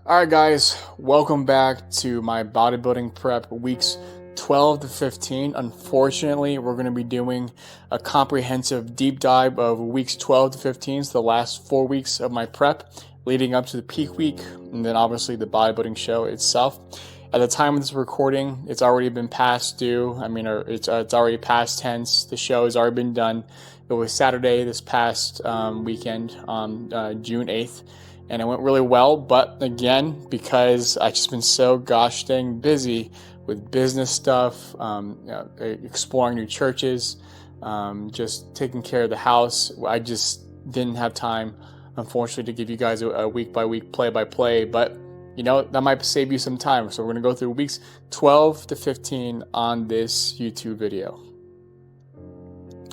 All right, guys, welcome back to my bodybuilding prep weeks 12 to 15. Unfortunately, we're going to be doing a comprehensive deep dive of weeks 12 to 15, so the last 4 weeks of my prep leading up to the peak week, and then obviously the bodybuilding show itself. At the time of this recording, it's already been past due. It's already past tense. The show has already been done. It was Saturday this past weekend on June 8th. And it went really well, but again, because I've just been so gosh dang busy with business stuff, exploring new churches, just taking care of the house, I just didn't have time, unfortunately, to give you guys a week-by-week play-by-play, but that might save you some time. So we're going to go through weeks 12 to 15 on this YouTube video.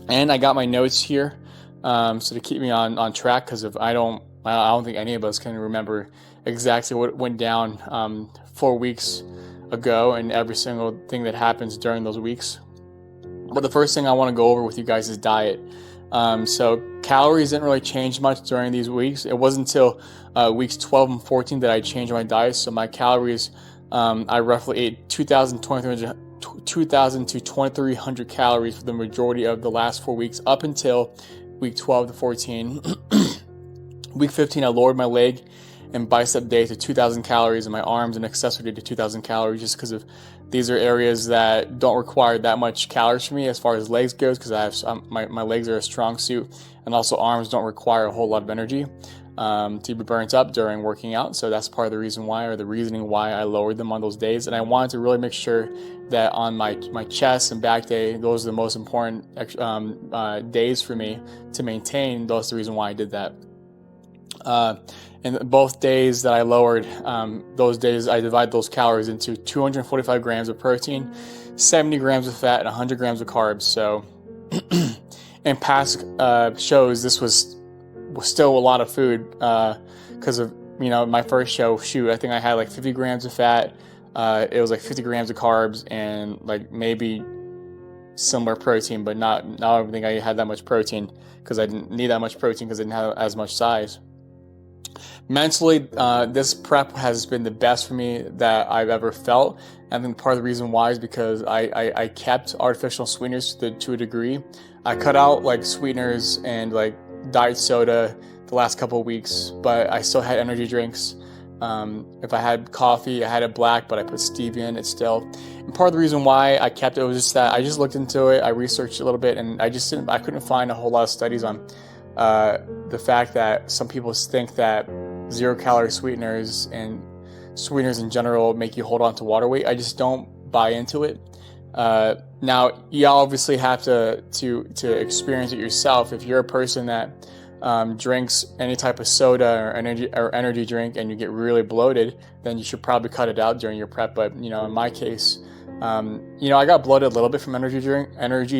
And I got my notes here, so to keep me on track, because if I don't think any of us can remember exactly what went down 4 weeks ago and every single thing that happens during those weeks. But the first thing I want to go over with you guys is diet. So calories didn't really change much during these weeks. It wasn't until weeks 12 and 14 that I changed my diet. So my calories, I roughly ate 2,000 to 2,300 calories for the majority of the last 4 weeks up until week 12 to 14. Week 15, I lowered my leg and bicep day to 2,000 calories and my arms and accessory day to 2,000 calories just because of these are areas that don't require that much calories for me as far as legs goes, because I have my legs are a strong suit, and also arms don't require a whole lot of energy to be burnt up during working out. So that's part of the reason why, or the reasoning why I lowered them on those days. And I wanted to really make sure that on my chest and back day, those are the most important days for me to maintain. That's the reason why I did that. And both days that I lowered, those days I divide those calories into 245 grams of protein, 70 grams of fat, and 100 grams of carbs. So in past shows, this was still a lot of food because of my first show. I think I had like 50 grams of fat. It was like 50 grams of carbs and like maybe similar protein, but not everything. I had that much protein because I didn't need that much protein because I didn't have as much size. Mentally, this prep has been the best for me that I've ever felt. I think part of the reason why is because I kept artificial sweeteners to a degree. I cut out like sweeteners and like diet soda the last couple of weeks, but I still had energy drinks. If I had coffee, I had it black, but I put stevia in it still. And part of the reason why I kept it was just that I just looked into it, I researched a little bit, and I couldn't find a whole lot of studies on the fact that some people think that 0-calorie sweeteners and sweeteners in general make you hold on to water weight. I just don't buy into it. Now, you obviously have to experience it yourself. If you're a person that drinks any type of soda or energy drink and you get really bloated, then you should probably cut it out during your prep. But in my case, I got bloated a little bit from energy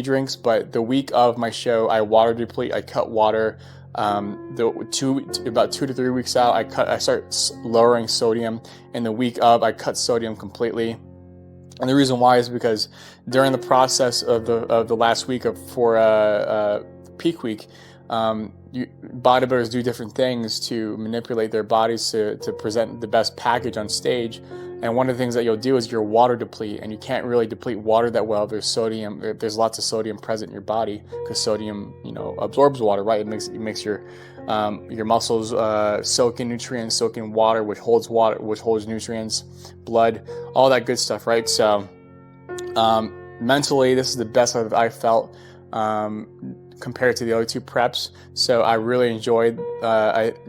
drinks, but the week of my show, I water deplete. I cut water. About 2 to 3 weeks out, I start lowering sodium. And the week of, I cut sodium completely. And the reason why is because during the process of the last week for peak week, bodybuilders do different things to manipulate their bodies to present the best package on stage. And one of the things that you'll do is your water deplete, and you can't really deplete water that well. There's lots of sodium present in your body because sodium, absorbs water, right? It makes your muscles soak in nutrients, soak in water, which holds nutrients, blood, all that good stuff, right? So mentally, this is the best I've felt compared to the other two preps. So I really enjoyed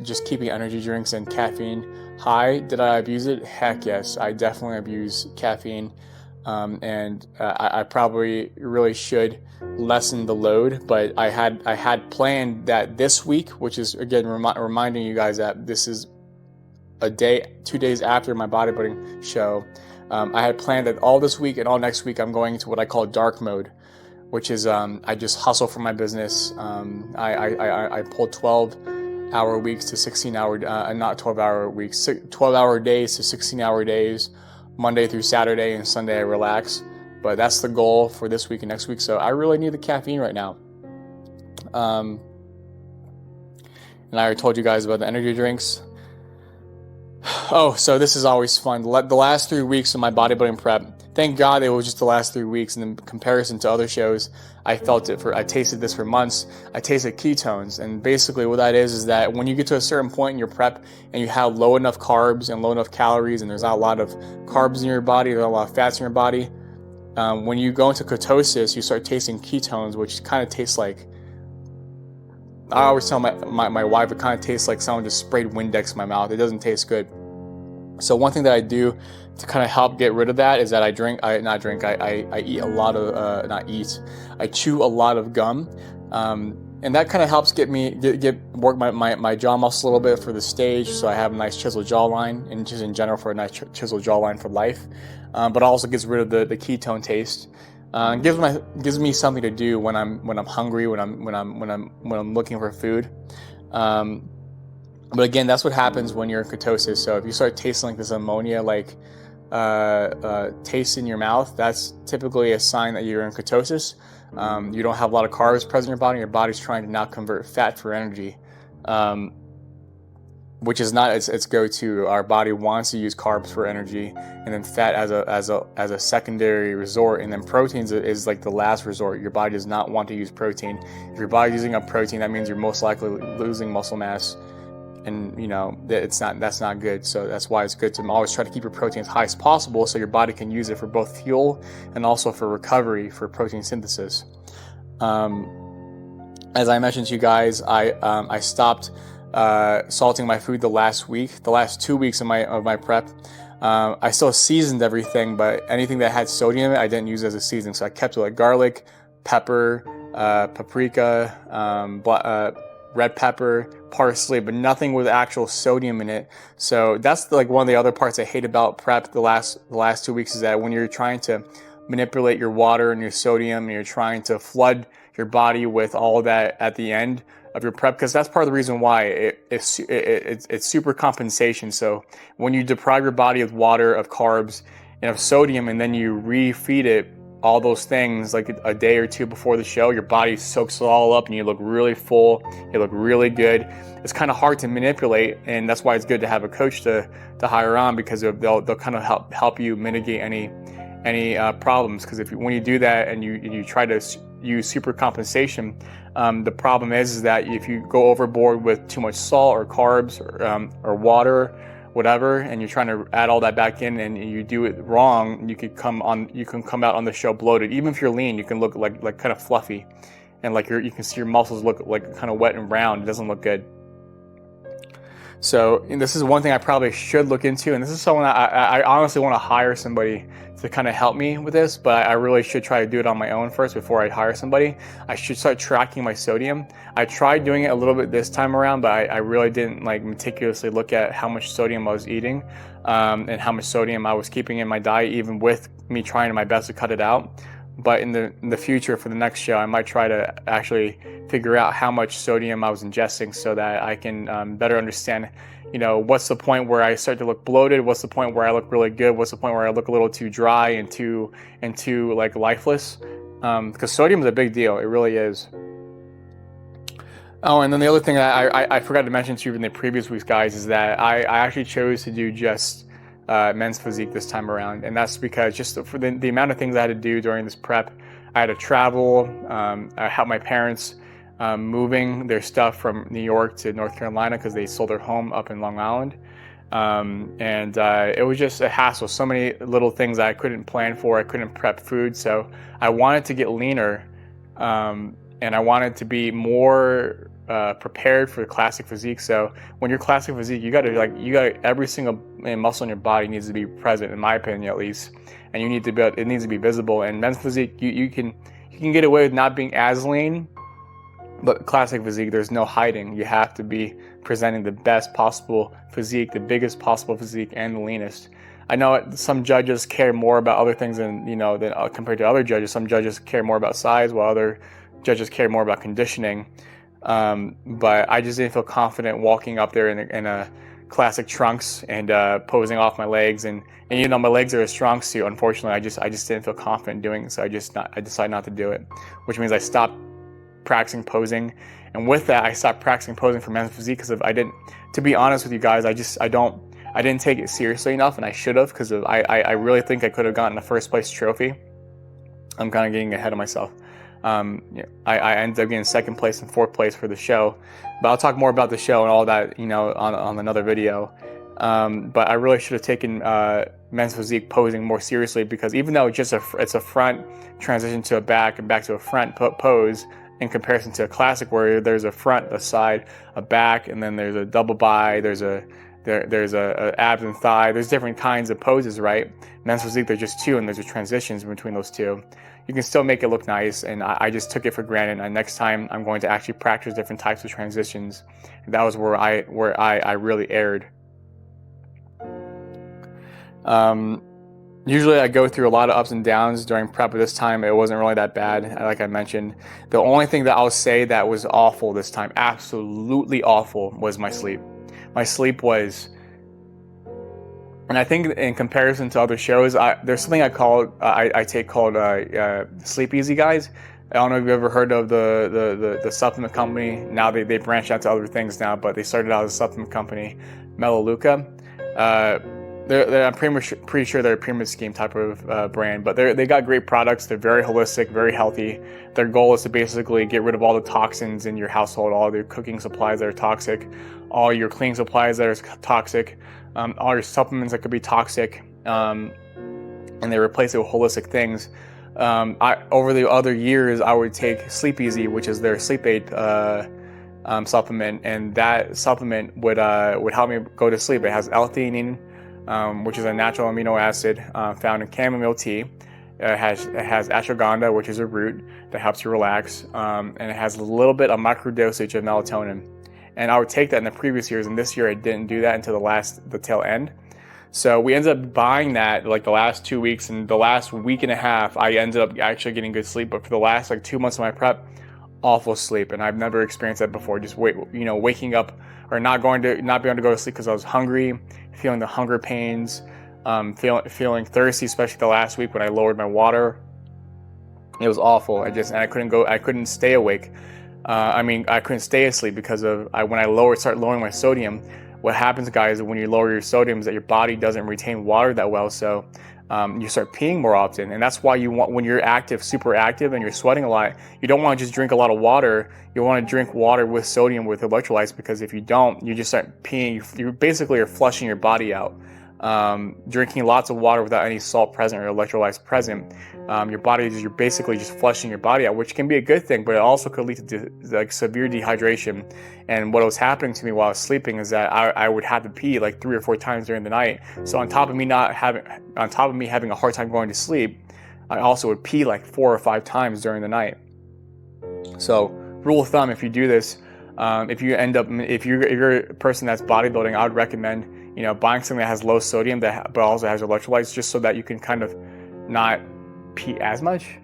just keeping energy drinks and caffeine high. Did I abuse it? Heck yes, I definitely abuse caffeine, and I probably really should lessen the load. But I had planned that this week, which is again reminding you guys that this is 2 days after my bodybuilding show. I had planned that all this week and all next week I'm going into what I call dark mode, which is I just hustle for my business. I pull 12-hour weeks to 16-hour, not 12-hour weeks, 12-hour days to 16-hour days, Monday through Saturday, and Sunday I relax. But that's the goal for this week and next week. So I really need the caffeine right now. And I already told you guys about the energy drinks. Oh, so this is always fun. The last 3 weeks of my bodybuilding prep, thank God it was just the last 3 weeks. And in comparison to other shows, I tasted this for months. I tasted ketones. And basically what that is that when you get to a certain point in your prep and you have low enough carbs and low enough calories, and there's not a lot of carbs in your body, there's not a lot of fats in your body, when you go into ketosis, you start tasting ketones, which kind of tastes like, I always tell my wife, it kind of tastes like someone just sprayed Windex in my mouth. It doesn't taste good. So one thing that I do to kind of help get rid of that is that I eat a lot of, I chew a lot of gum. And that kind of helps work my jaw muscle a little bit for the stage. So I have a nice chiseled jawline, and just in general for a nice chiseled jawline for life. But also gets rid of the ketone taste. Gives me something to do when I'm hungry, when I'm looking for food. But again, that's what happens when you're in ketosis. So if you start tasting like this ammonia, taste in your mouth, that's typically a sign that you're in ketosis. You don't have a lot of carbs present in your body. Your body's trying to now convert fat for energy, which is not its go-to. Our body wants to use carbs for energy, and then fat as a secondary resort, and then proteins is like the last resort. Your body does not want to use protein. If your body's using up protein, that means you're most likely losing muscle mass. And that's not good. So that's why it's good to always try to keep your protein as high as possible, so your body can use it for both fuel and also for recovery for protein synthesis. As I mentioned to you guys, I stopped salting my food the last 2 weeks of my prep. I still seasoned everything, but anything that had sodium in it, I didn't use as a seasoning. So I kept it like garlic, pepper, paprika, red pepper, parsley, but nothing with actual sodium in it. So that's one of the other parts I hate about prep the last 2 weeks, is that when you're trying to manipulate your water and your sodium, and you're trying to flood your body with all of that at the end of your prep, because that's part of the reason why it's super compensation. So when you deprive your body of water, of carbs, and of sodium, and then you refeed it all those things like a day or two before the show, your body soaks it all up and you look really full, you look really good. It's kind of hard to manipulate, and that's why it's good to have a coach to hire on, because they'll kind of help you mitigate any problems. Because when you do that and you try to use super compensation, the problem is that if you go overboard with too much salt or carbs or water, whatever, and you're trying to add all that back in and you do it wrong, you can come out on the show bloated. Even if you're lean, you can look like kind of fluffy, and you can see your muscles look like kind of wet and round. It doesn't look good. So this is one thing I probably should look into, and this is someone I honestly want to hire somebody to kind of help me with this, but I really should try to do it on my own first before I hire somebody. I should start tracking my sodium. I tried doing it a little bit this time around, but I really didn't meticulously look at how much sodium I was eating and how much sodium I was keeping in my diet, even with me trying my best to cut it out. But in the future, for the next show, I might try to actually figure out how much sodium I was ingesting, so that I can better understand, what's the point where I start to look bloated, what's the point where I look really good, what's the point where I look a little too dry and too lifeless. Because sodium is a big deal. It really is. Oh, and then the other thing I forgot to mention to you in the previous weeks, guys, is that I actually chose to do just men's physique this time around, and that's because just for the amount of things I had to do during this prep. I had to travel. I helped my parents moving their stuff from New York to North Carolina because they sold their home up in Long Island, and it was just a hassle. So many little things I couldn't plan for. I couldn't prep food, so I wanted to get leaner, and I wanted to be more prepared for classic physique. So when you're classic physique, you got every single muscle in your body needs to be present, in my opinion at least, and it needs to be visible. And men's physique, you can get away with not being as lean, but classic physique, there's no hiding. You have to be presenting the best possible physique, the biggest possible physique, and the leanest. I know some judges care more about other things than compared to other judges. Some judges care more about size, while other judges care more about conditioning. But I just didn't feel confident walking up there in a classic trunks and posing off my legs, and my legs are a strong suit. Unfortunately, I just didn't feel confident doing it, so I decided not to do it, which means I stopped practicing posing. And with that, I stopped practicing posing for men's physique because to be honest with you guys, I I didn't take it seriously enough, and I should have, because I really think I could have gotten a first place trophy. I'm kind of getting ahead of myself. I ended up getting second place and fourth place for the show, but I'll talk more about the show and all that, on another video. But I really should have taken men's physique posing more seriously, because even though it's a front transition to a back and back to a front pose, in comparison to a classic where there's a front, a side, a back, and then there's a double bi, there's a abs and thigh, there's different kinds of poses, right? Men's physique, there's just two, and there's transitions between those two. You can still make it look nice, and I just took it for granted. And next time I'm going to actually practice different types of transitions. And that was where I really erred. Usually I go through a lot of ups and downs during prep, but this time it wasn't really that bad, like I mentioned. The only thing that I'll say that was awful this time, absolutely awful, was my sleep. My sleep was, and I think in comparison to other shows, there's something I take called Sleep Easy Guys. I don't know if you've ever heard of the supplement company. Now they branched out to other things now, but they started out as a supplement company, Melaleuca. I'm pretty sure they're a pyramid scheme type of brand, but they got great products. They're very holistic, very healthy. Their goal is to basically get rid of all the toxins in your household, all your cooking supplies that are toxic, all your cleaning supplies that are toxic, all your supplements that could be toxic, and they replace it with holistic things. Over the other years, I would take Sleep Easy, which is their sleep aid supplement, and that supplement would help me go to sleep. It has L-theanine, which is a natural amino acid found in chamomile tea. It has ashwagandha, which is a root that helps you relax, and it has a little bit of microdosage of melatonin. And I would take that in the previous years, and this year I didn't do that until the tail end. So we ended up buying that like the last 2 weeks, and the last week and a half I ended up actually getting good sleep. But for the last 2 months of my prep, awful sleep, and I've never experienced that before. Just waking up or not being able to go to sleep because I was hungry, feeling the hunger pains, feeling thirsty, especially the last week when I lowered my water. It was awful. I couldn't stay awake. I couldn't stay asleep because of when I start lowering my sodium. What happens, guys, when you lower your sodium is that your body doesn't retain water that well, so you start peeing more often. And that's why when you're active, super active, and you're sweating a lot, you don't want to just drink a lot of water. You want to drink water with sodium, with electrolytes, because if you don't, you just start peeing. You basically are flushing your body out. Drinking lots of water without any salt present or electrolytes present, you're basically just flushing your body out, which can be a good thing, but it also could lead to severe dehydration. And what was happening to me while I was sleeping is that I would have to pee 3 or 4 times during the night. So on top of me having a hard time going to sleep, I also would pee 4 or 5 times during the night. So rule of thumb, if you do this, if you're a person that's bodybuilding, I would recommend buying something that has low sodium but also has electrolytes, just so that you can kind of not pee as much,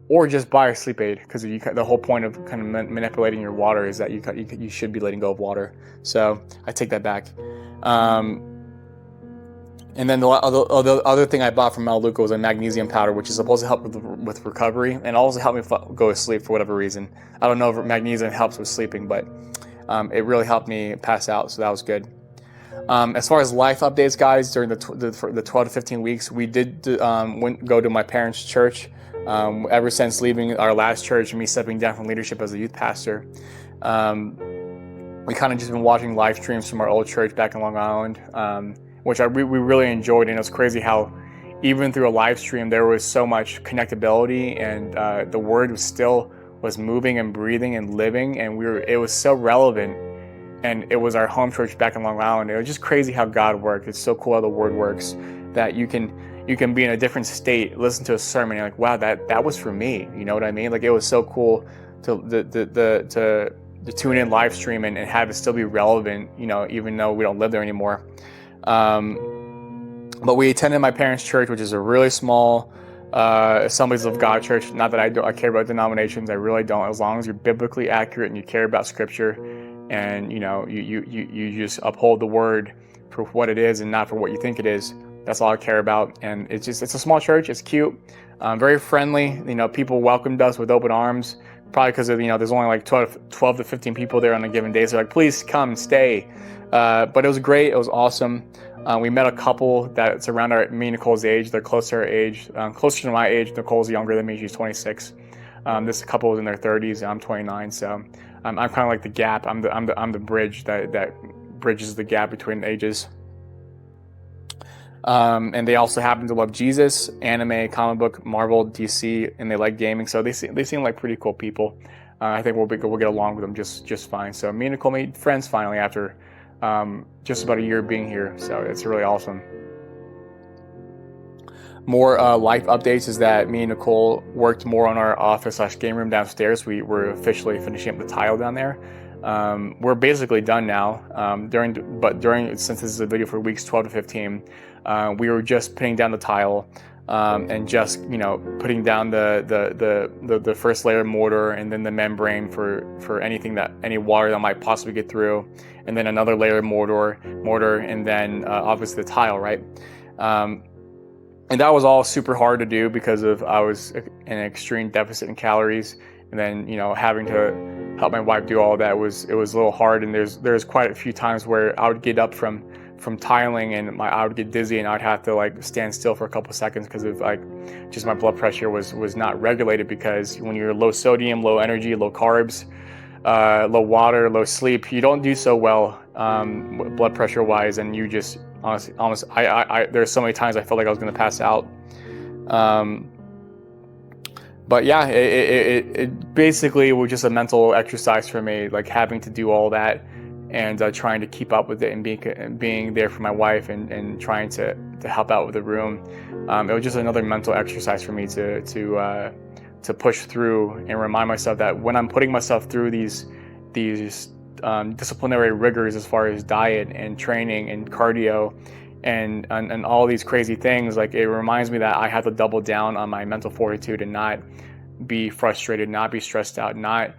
or just buy a sleep aid, because the whole point of kind of manipulating your water is that you should be letting go of water. So I take that back. And then the other thing I bought from Melaleuca was a magnesium powder, which is supposed to help with recovery and also help me go to sleep for whatever reason. I don't know if magnesium helps with sleeping, but it really helped me pass out, so that was good. As far as life updates, guys, during the 12 to 15 weeks, we did go to my parents' church. Ever since leaving our last church and me stepping down from leadership as a youth pastor, we kind of just been watching live streams from our old church back in Long Island, which we really enjoyed. And it was crazy how even through a live stream there was so much connectability, and the word was moving and breathing and living, and it was so relevant. And it was our home church back in Long Island. It was just crazy how God worked. It's so cool how the word works, that you can be in a different state, listen to a sermon, and you're like, wow, that was for me. You know what I mean? It was so cool to tune in live stream and have it still be relevant, even though we don't live there anymore. But we attended my parents' church, which is a really small Assemblies of God church. Not that I care about denominations. I really don't. As long as you're biblically accurate and you care about Scripture, and you just uphold the word for what it is and not for what you think it is. That's all I care about. And it's a small church. It's cute, very friendly. People welcomed us with open arms. Probably because there's only 12 to 15 people there on a given day. So please come, stay. But it was great. It was awesome. We met a couple that's around me and Nicole's age. They're close to our age, closer to my age. Nicole's younger than me. She's 26. This couple is in their 30s, and I'm 29. So I'm kind of like the gap. I'm the bridge that bridges the gap between ages. And they also happen to love Jesus, anime, comic book, Marvel, DC, and they like gaming. So they seem like pretty cool people. I think we'll get along with them just fine. So me and Nicole made friends finally after just about a year being here. So it's really awesome. More life updates is that me and Nicole worked more on our office/game room downstairs. We were officially finishing up the tile down there. We're basically done now. Since this is a video for weeks 12 to 15, we were just putting down the tile and just putting down the first layer of mortar, and then the membrane for any water that might possibly get through, and then another layer of mortar, and then obviously the tile, right? And that was all super hard to do because I was in an extreme deficit in calories, and then having to help my wife do all that was a little hard. And there's quite a few times where I would get up from tiling and I would get dizzy, and I'd have to stand still for a couple of seconds because of just my blood pressure was not regulated. Because when you're low sodium, low energy, low carbs, low water, low sleep, you don't do so well blood pressure wise, and you just honestly, there's so many times I felt like I was going to pass out. But yeah, it basically was just a mental exercise for me, having to do all that and trying to keep up with it and being there for my wife and trying to help out with the room. It was just another mental exercise for me to push through and remind myself that when I'm putting myself through these disciplinary rigors as far as diet and training and cardio and all these crazy things, it reminds me that I have to double down on my mental fortitude and not be frustrated, not be stressed out, not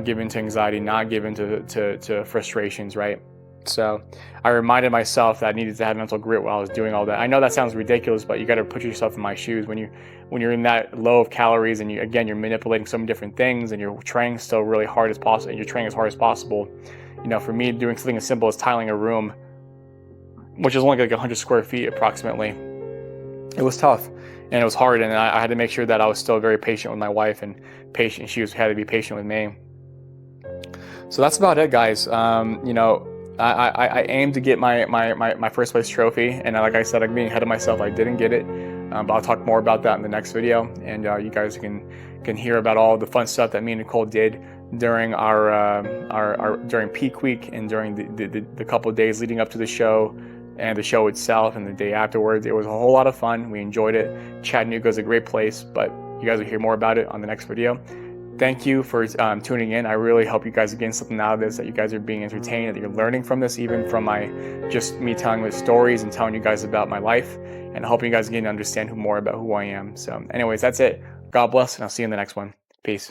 give in to anxiety, not give in to frustrations, right? So I reminded myself that I needed to have mental grit while I was doing all that. I know that sounds ridiculous, but you got to put yourself in my shoes when you're in that low of calories, and you're manipulating so many different things, and you're training still really hard as possible, and you're training as hard as possible. For me, doing something as simple as tiling a room, which is only 100 square feet approximately, it was tough and it was hard, and I had to make sure that I was still very patient with my wife, and she had to be patient with me. So that's about it, guys. I aimed to get my first place trophy, and like I said, I'm being ahead of myself. I didn't get it, but I'll talk more about that in the next video, and you guys can hear about all the fun stuff that me and Nicole did during our during peak week and during the couple of days leading up to the show and the show itself and the day afterwards. It was a whole lot of fun. We enjoyed it. Chattanooga is a great place, but you guys will hear more about it on the next video. Thank you for tuning in. I really hope you guys are getting something out of this, that you guys are being entertained, that you're learning from this, even from me telling the stories and telling you guys about my life, and helping you guys get to understand more about who I am. So anyways, that's it. God bless, and I'll see you in the next one. Peace.